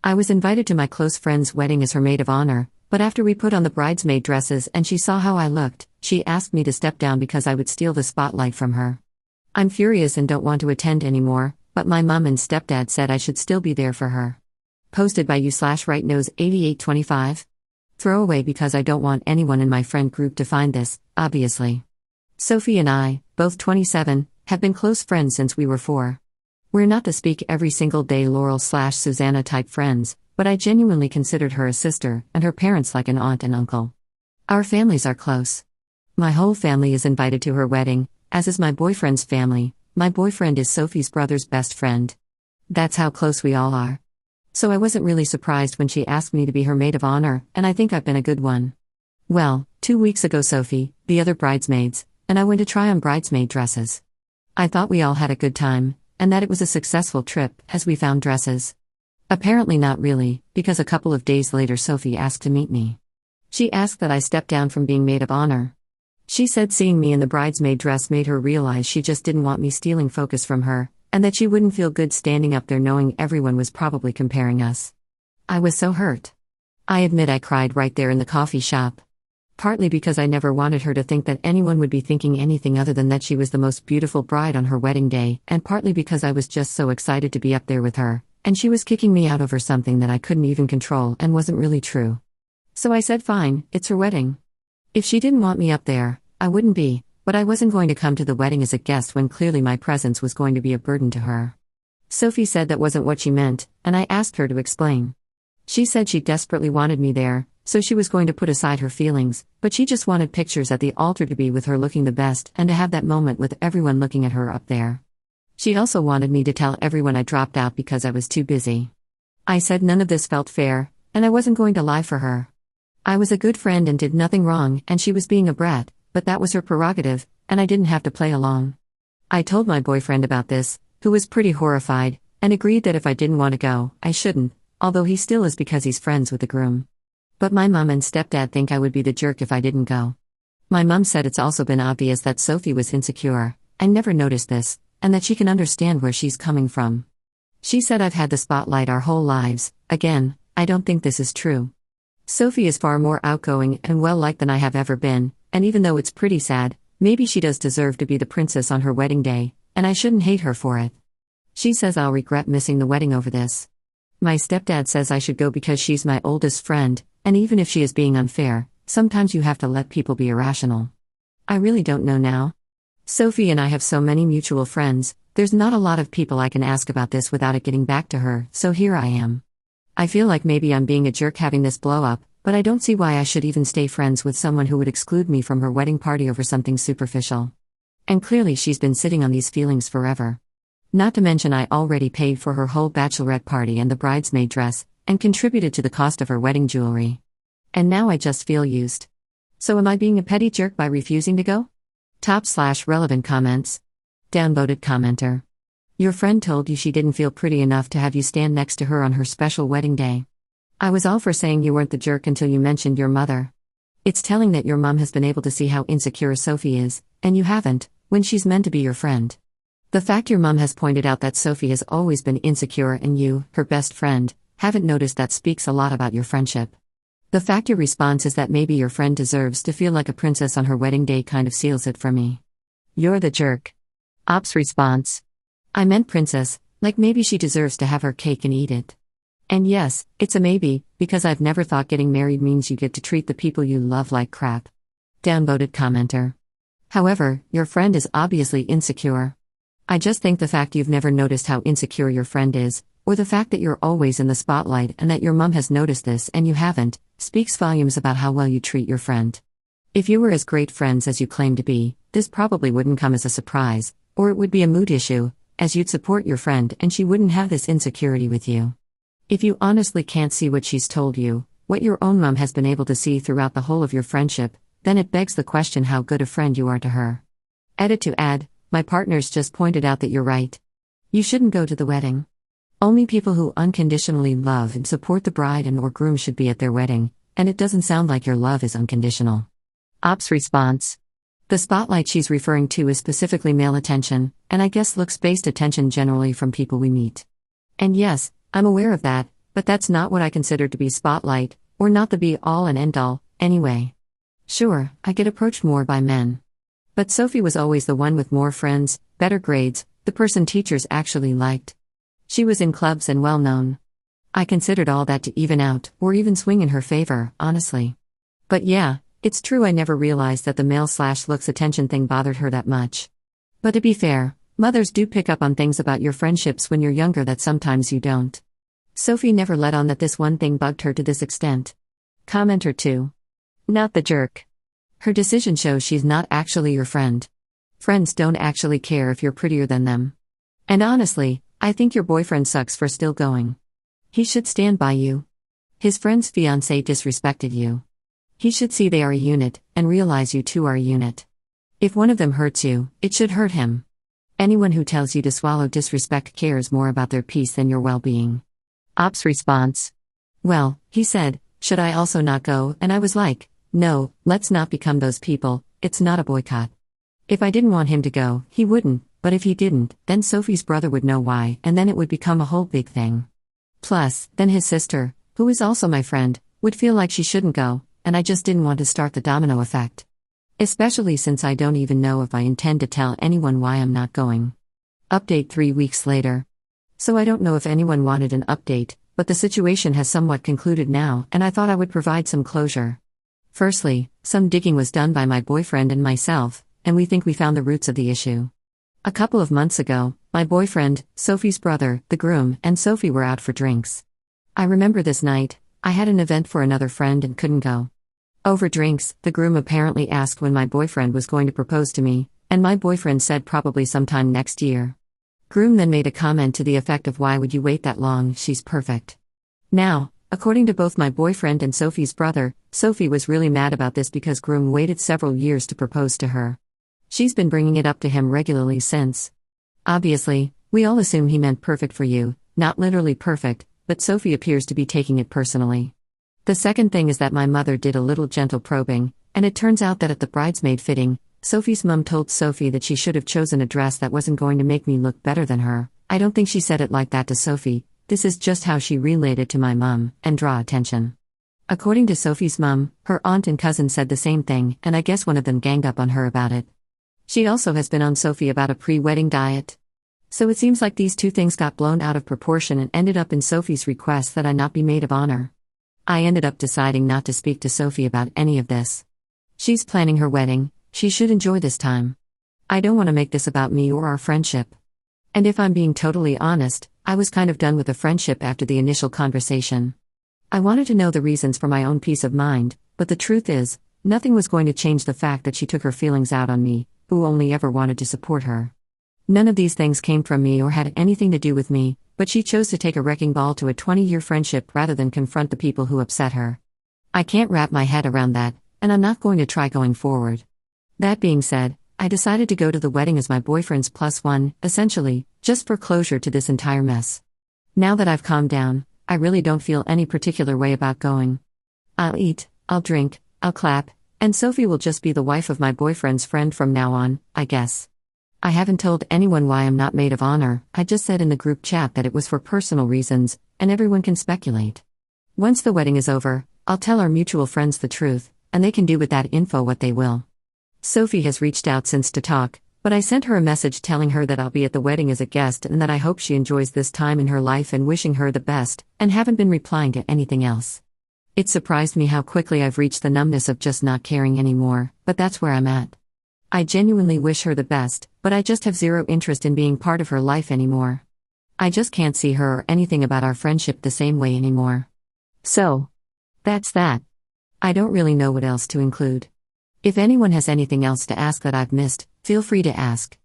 I was invited to my close friend's wedding as her maid of honor, but after we put on the bridesmaid dresses and she saw how I looked, she asked me to step down because I would steal the spotlight from her. I'm furious and don't want to attend anymore, but my mom and stepdad said I should still be there for her. Posted by you/rightnose8825. Throwaway because I don't want anyone in my friend group to find this, obviously. Sophie and I, both 27, have been close friends since we were 4. We're not the speak every single day Laurel/Susanna type friends, but I genuinely considered her a sister and her parents like an aunt and uncle. Our families are close. My whole family is invited to her wedding, as is my boyfriend's family. My boyfriend is Sophie's brother's best friend. That's how close we all are. So I wasn't really surprised when she asked me to be her maid of honor, and I think I've been a good one. Well, 2 weeks ago Sophie, the other bridesmaids, and I went to try on bridesmaid dresses. I thought we all had a good time, and that it was a successful trip, as we found dresses. Apparently not really, because a couple of days later Sophie asked to meet me. She asked that I step down from being maid of honor. She said seeing me in the bridesmaid dress made her realize she just didn't want me stealing focus from her, and that she wouldn't feel good standing up there knowing everyone was probably comparing us. I was so hurt. I admit I cried right there in the coffee shop. Partly because I never wanted her to think that anyone would be thinking anything other than that she was the most beautiful bride on her wedding day, and partly because I was just so excited to be up there with her, and she was kicking me out over something that I couldn't even control and wasn't really true. So I said fine, it's her wedding. If she didn't want me up there, I wouldn't be, but I wasn't going to come to the wedding as a guest when clearly my presence was going to be a burden to her. Sophie said that wasn't what she meant, and I asked her to explain. She said she desperately wanted me there, so she was going to put aside her feelings, but she just wanted pictures at the altar to be with her looking the best and to have that moment with everyone looking at her up there. She also wanted me to tell everyone I dropped out because I was too busy. I said none of this felt fair, and I wasn't going to lie for her. I was a good friend and did nothing wrong, and she was being a brat, but that was her prerogative, and I didn't have to play along. I told my boyfriend about this, who was pretty horrified, and agreed that if I didn't want to go, I shouldn't, although he still is because he's friends with the groom. But my mom and stepdad think I would be the jerk if I didn't go. My mom said it's also been obvious that Sophie was insecure. I never noticed this, and that she can understand where she's coming from. She said I've had the spotlight our whole lives. Again, I don't think this is true. Sophie is far more outgoing and well-liked than I have ever been, and even though it's pretty sad, maybe she does deserve to be the princess on her wedding day, and I shouldn't hate her for it. She says I'll regret missing the wedding over this. My stepdad says I should go because she's my oldest friend, and even if she is being unfair, sometimes you have to let people be irrational. I really don't know now. Sophie and I have so many mutual friends, there's not a lot of people I can ask about this without it getting back to her, so here I am. I feel like maybe I'm being a jerk having this blow up, but I don't see why I should even stay friends with someone who would exclude me from her wedding party over something superficial. And clearly she's been sitting on these feelings forever. Not to mention I already paid for her whole bachelorette party and the bridesmaid dress, and contributed to the cost of her wedding jewelry. And now I just feel used. So am I being a petty jerk by refusing to go? Top/relevant comments. Downvoted commenter. Your friend told you she didn't feel pretty enough to have you stand next to her on her special wedding day. I was all for saying you weren't the jerk until you mentioned your mother. It's telling that your mom has been able to see how insecure Sophie is, and you haven't, when she's meant to be your friend. The fact your mom has pointed out that Sophie has always been insecure and you, her best friend, haven't noticed that speaks a lot about your friendship. The fact your response is that maybe your friend deserves to feel like a princess on her wedding day kind of seals it for me. You're the jerk. Op's response. I meant princess, like maybe she deserves to have her cake and eat it. And yes, it's a maybe, because I've never thought getting married means you get to treat the people you love like crap. Downvoted commenter. However, your friend is obviously insecure. I just think the fact you've never noticed how insecure your friend is, or the fact that you're always in the spotlight and that your mom has noticed this and you haven't, speaks volumes about how well you treat your friend. If you were as great friends as you claim to be, this probably wouldn't come as a surprise, or it would be a mood issue, as you'd support your friend and she wouldn't have this insecurity with you. If you honestly can't see what she's told you, what your own mom has been able to see throughout the whole of your friendship, then it begs the question how good a friend you are to her. Edit to add, my partners just pointed out that you're right. You shouldn't go to the wedding. Only people who unconditionally love and support the bride and or groom should be at their wedding, and it doesn't sound like your love is unconditional. Op's response. The spotlight she's referring to is specifically male attention, and I guess looks-based attention generally from people we meet. And yes, I'm aware of that, But that's not what I consider to be spotlight, or not the be-all and end-all, anyway. Sure, I get approached more by men. But Sophie was always the one with more friends, better grades, the person teachers actually liked. She was in clubs and well-known. I considered all that to even out, or even swing in her favor, honestly. But yeah, it's true I never realized that the male/looks attention thing bothered her that much. But to be fair, mothers do pick up on things about your friendships when you're younger that sometimes you don't. Sophie never let on that this one thing bugged her to this extent. Commenter 2. Not the jerk. Her decision shows she's not actually your friend. Friends don't actually care if you're prettier than them. And honestly, I think your boyfriend sucks for still going. He should stand by you. His friend's fiancé disrespected you. He should see they are a unit, and realize you two are a unit. If one of them hurts you, it should hurt him. Anyone who tells you to swallow disrespect cares more about their peace than your well-being. Op's response. Well, he said, should I also not go? And I was like, no, let's not become those people, it's not a boycott. If I didn't want him to go, he wouldn't, but if he didn't, then Sophie's brother would know why, and then it would become a whole big thing. Plus, then his sister, who is also my friend, would feel like she shouldn't go, and I just didn't want to start the domino effect. Especially since I don't even know if I intend to tell anyone why I'm not going. Update 3 weeks later. So I don't know if anyone wanted an update, but the situation has somewhat concluded now, and I thought I would provide some closure. Firstly, some digging was done by my boyfriend and myself, and we think we found the roots of the issue. A couple of months ago, my boyfriend, Sophie's brother, the groom, and Sophie were out for drinks. I remember this night, I had an event for another friend and couldn't go. Over drinks, the groom apparently asked when my boyfriend was going to propose to me, and my boyfriend said probably sometime next year. Groom then made a comment to the effect of why would you wait that long, she's perfect. Now, according to both my boyfriend and Sophie's brother, Sophie was really mad about this because groom waited several years to propose to her. She's been bringing it up to him regularly since. Obviously, we all assume he meant perfect for you, not literally perfect, but Sophie appears to be taking it personally. The second thing is that my mother did a little gentle probing, and it turns out that at the bridesmaid fitting, Sophie's mum told Sophie that she should have chosen a dress that wasn't going to make me look better than her. I don't think she said it like that to Sophie, this is just how she relayed it to my mum, and draw attention. According to Sophie's mum, her aunt and cousin said the same thing, and I guess one of them ganged up on her about it. She also has been on Sophie about a pre-wedding diet. So it seems like these two things got blown out of proportion and ended up in Sophie's request that I not be maid of honor. I ended up deciding not to speak to Sophie about any of this. She's planning her wedding, she should enjoy this time. I don't want to make this about me or our friendship. And if I'm being totally honest, I was kind of done with the friendship after the initial conversation. I wanted to know the reasons for my own peace of mind, but the truth is, nothing was going to change the fact that she took her feelings out on me, who only ever wanted to support her. None of these things came from me or had anything to do with me, but she chose to take a wrecking ball to a 20-year friendship rather than confront the people who upset her. I can't wrap my head around that, and I'm not going to try going forward. That being said, I decided to go to the wedding as my boyfriend's plus one, essentially, just for closure to this entire mess. Now that I've calmed down, I really don't feel any particular way about going. I'll eat, I'll drink, I'll clap, and Sophie will just be the wife of my boyfriend's friend from now on, I guess. I haven't told anyone why I'm not maid of honor, I just said in the group chat that it was for personal reasons, and everyone can speculate. Once the wedding is over, I'll tell our mutual friends the truth, and they can do with that info what they will. Sophie has reached out since to talk, but I sent her a message telling her that I'll be at the wedding as a guest and that I hope she enjoys this time in her life and wishing her the best, and haven't been replying to anything else. It surprised me how quickly I've reached the numbness of just not caring anymore, but that's where I'm at. I genuinely wish her the best, but I just have zero interest in being part of her life anymore. I just can't see her or anything about our friendship the same way anymore. So, that's that. I don't really know what else to include. If anyone has anything else to ask that I've missed, feel free to ask.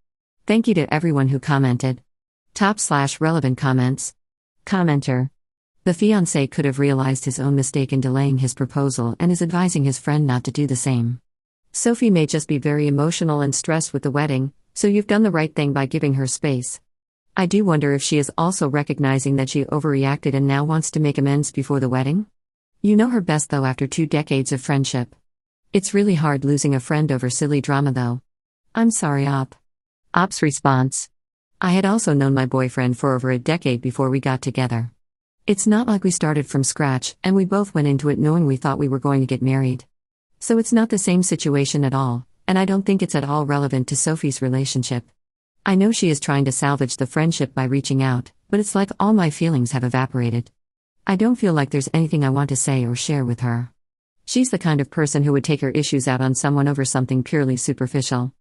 Thank you to everyone who commented. Top/relevant comments. Commenter. The fiancé could have realized his own mistake in delaying his proposal and is advising his friend not to do the same. Sophie may just be very emotional and stressed with the wedding, so you've done the right thing by giving her space. I do wonder if she is also recognizing that she overreacted and now wants to make amends before the wedding? You know her best though after 2 decades of friendship. It's really hard losing a friend over silly drama though. I'm sorry, Op. Op's response. I had also known my boyfriend for over a decade before we got together. It's not like we started from scratch, and we both went into it knowing we thought we were going to get married. So it's not the same situation at all, and I don't think it's at all relevant to Sophie's relationship. I know she is trying to salvage the friendship by reaching out, but it's like all my feelings have evaporated. I don't feel like there's anything I want to say or share with her. She's the kind of person who would take her issues out on someone over something purely superficial.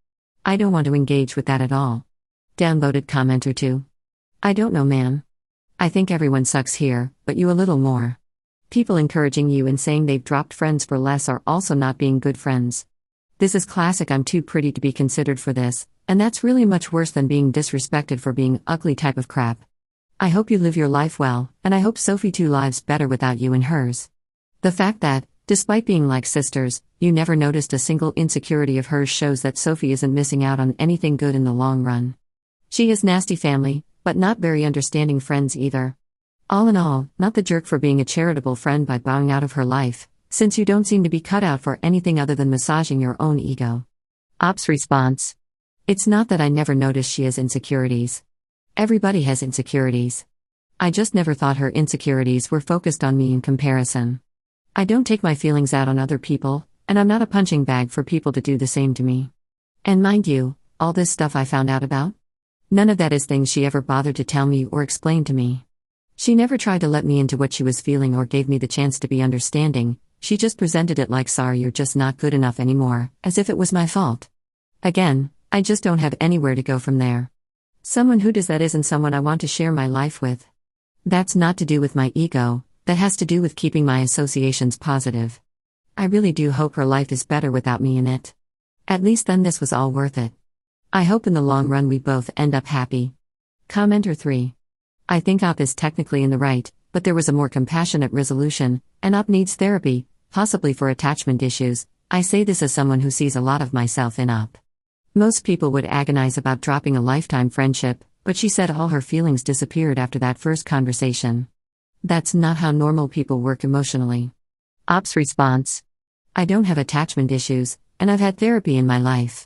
I don't want to engage with that at all. Downvoted commenter 2. I don't know, man. I think everyone sucks here, but you a little more. People encouraging you and saying they've dropped friends for less are also not being good friends. This is classic I'm too pretty to be considered for this, and that's really much worse than being disrespected for being ugly type of crap. I hope you live your life well, and I hope Sophie too lives better without you and hers. The fact that, despite being like sisters, you never noticed a single insecurity of hers shows that Sophie isn't missing out on anything good in the long run. She has nasty family, but not very understanding friends either. All in all, not the jerk for being a charitable friend by bowing out of her life, since you don't seem to be cut out for anything other than massaging your own ego. Ops response. It's not that I never noticed she has insecurities. Everybody has insecurities. I just never thought her insecurities were focused on me in comparison. I don't take my feelings out on other people, and I'm not a punching bag for people to do the same to me. And mind you, all this stuff I found out about? None of that is things she ever bothered to tell me or explain to me. She never tried to let me into what she was feeling or gave me the chance to be understanding. She just presented it like, sorry, you're just not good enough anymore, as if it was my fault. Again, I just don't have anywhere to go from there. Someone who does that isn't someone I want to share my life with. That's not to do with my ego, that has to do with keeping my associations positive. I really do hope her life is better without me in it. At least then this was all worth it. I hope in the long run we both end up happy. Commenter 3. I think Op is technically in the right, but there was a more compassionate resolution, and Op needs therapy, possibly for attachment issues. I say this as someone who sees a lot of myself in Op. Most people would agonize about dropping a lifetime friendship, but she said all her feelings disappeared after that first conversation. That's not how normal people work emotionally. Op's response. I don't have attachment issues, and I've had therapy in my life.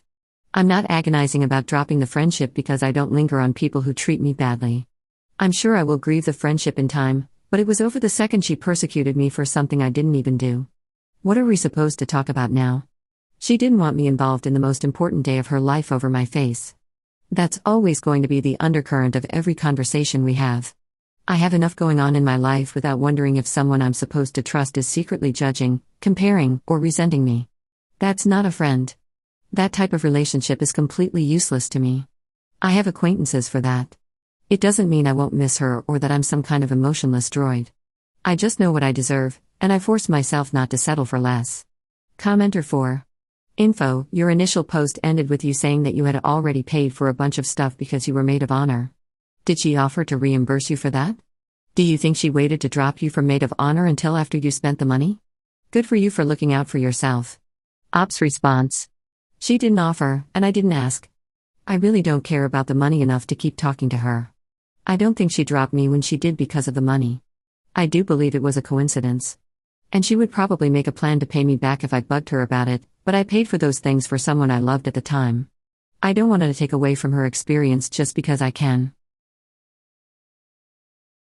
I'm not agonizing about dropping the friendship because I don't linger on people who treat me badly. I'm sure I will grieve the friendship in time, but it was over the second she persecuted me for something I didn't even do. What are we supposed to talk about now? She didn't want me involved in the most important day of her life over my face. That's always going to be the undercurrent of every conversation we have. I have enough going on in my life without wondering if someone I'm supposed to trust is secretly judging, comparing, or resenting me. That's not a friend. That type of relationship is completely useless to me. I have acquaintances for that. It doesn't mean I won't miss her or that I'm some kind of emotionless droid. I just know what I deserve, and I force myself not to settle for less. Commenter 4. Info, your initial post ended with you saying that you had already paid for a bunch of stuff because you were maid of honor. Did she offer to reimburse you for that? Do you think she waited to drop you from maid of honor until after you spent the money? Good for you for looking out for yourself. Op's response. She didn't offer, and I didn't ask. I really don't care about the money enough to keep talking to her. I don't think she dropped me when she did because of the money. I do believe it was a coincidence. And she would probably make a plan to pay me back if I bugged her about it, but I paid for those things for someone I loved at the time. I don't want to take away from her experience just because I can.